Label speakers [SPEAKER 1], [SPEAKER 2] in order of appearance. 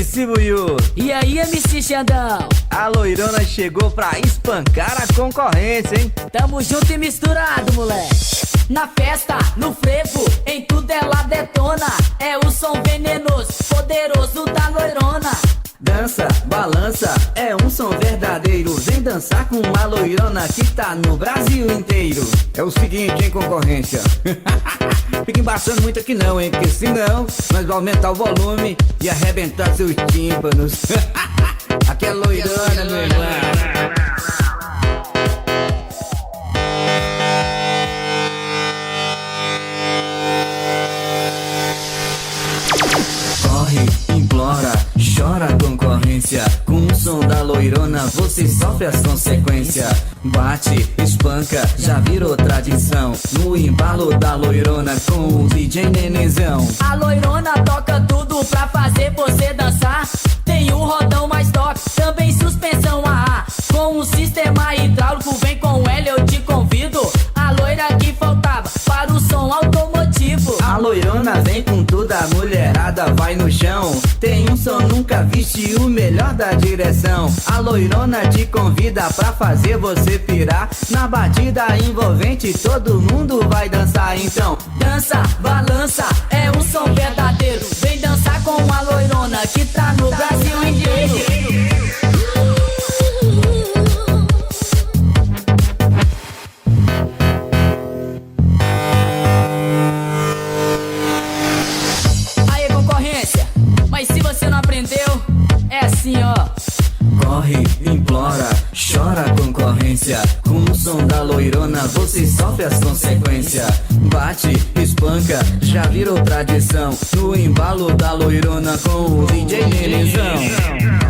[SPEAKER 1] MC Buiú.
[SPEAKER 2] E aí, MC Xandão?
[SPEAKER 1] A loirona chegou pra espancar a concorrência, hein?
[SPEAKER 2] Tamo junto e misturado, moleque. Na festa, no frevo, em tudo ela detona. É o som venenoso, poderoso da loirona.
[SPEAKER 1] Dança, balança, é um som verdadeiro. Vem dançar com a loirona que tá no Brasil inteiro. É o seguinte, hein, concorrência? Fica embaçando muito aqui não, hein? Porque senão nós vamos aumentar o volume e arrebentar seus tímpanos. Aqui é loirona, meu irmão. Corre, implora, chora a concorrência. Com o som da loirona você sofre as consequências. Bate, espanca, já virou tradição. No embalo da loirona com o DJ Nenenzão.
[SPEAKER 2] A loirona toca tudo pra fazer você dançar. Tem o rodão mais top, também suspensão AA. Com um sistema hidráulico, vem com ela, eu te convido. A loira que faltava para o som automotivo.
[SPEAKER 1] A loirona vem com toda a mulherada, vai no chão. Tem um som nunca visto e o melhor da direção. A loirona te convida pra fazer você pirar. Na batida envolvente todo mundo vai dançar então.
[SPEAKER 2] Dança, balança, é um som verdadeiro. Vem dançar com a loirona que tá no Brasil inteiro. Mas se você não aprendeu, é assim, ó.
[SPEAKER 1] Corre, implora, chora a concorrência. Com o som da loirona você sofre as consequências. Bate, espanca, já virou tradição. No embalo da loirona com o DJ Nenenzão.